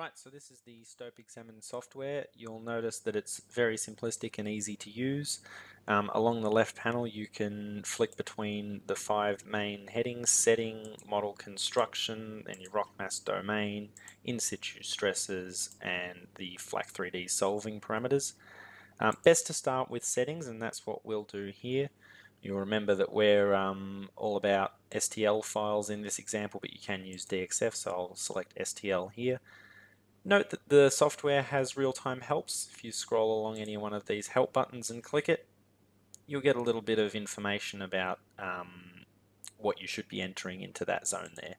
Right, so this is the StopeX software. You'll notice that it's very simplistic and easy to use. Along the left panel you can flick between the 5 main headings: setting, model construction, then your rock mass domain, in situ stresses, and the FLAC 3D solving parameters. Best to start with settings, and that's what we'll do here. You'll remember that we're all about STL files in this example, but you can use DXF, so I'll select STL here. Note that the software has real-time helps. If you scroll along any one of these help buttons and click it, you'll get a little bit of information about what you should be entering into that zone there.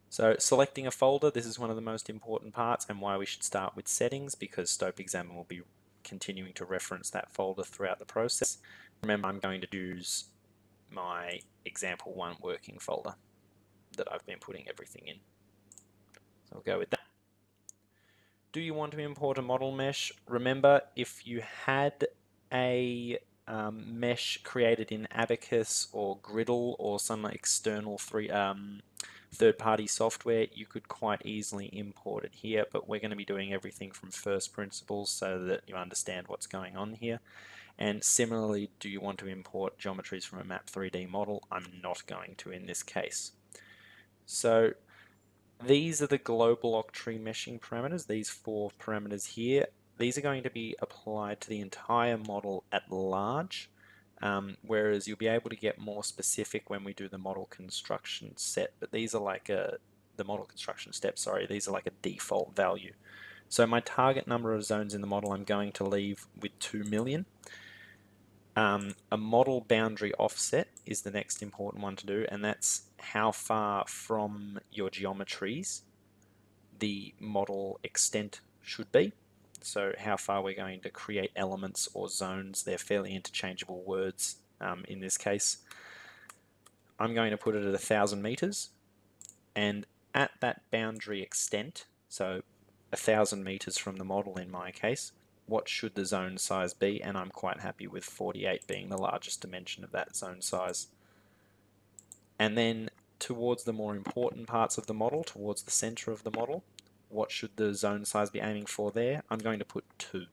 So selecting a folder, this is one of the most important parts and why we should start with settings, because StopeX will be continuing to reference that folder throughout the process. Remember, I'm going to use my example 1 working folder that I've been putting everything in. So I'll go with that. Do you want to import a model mesh? Remember, if you had a mesh created in Abacus or Griddle or some external third-party software, you could quite easily import it here, but we're going to be doing everything from first principles so that you understand what's going on here. And similarly, do you want to import geometries from a Map 3D model? I'm not going to in this case. So these are the global Octree meshing parameters, these 4 parameters here. These are going to be applied to the entire model at large, whereas you'll be able to get more specific when we do the model construction set, but these are like the model construction step, sorry, these are like a default value. So my target number of zones in the model I'm going to leave with 2 million. A model boundary offset is the next important one to do, and that's how far from your geometries the model extent should be. So how far we're going to create elements or zones. They're fairly interchangeable words in this case. I'm going to put it at 1,000 meters, and at that boundary extent, so 1,000 meters from the model in my case, what should the zone size be? And I'm quite happy with 48 being the largest dimension of that zone size. And then towards the more important parts of the model, towards the center of the model, what should the zone size be aiming for there? I'm going to put 2.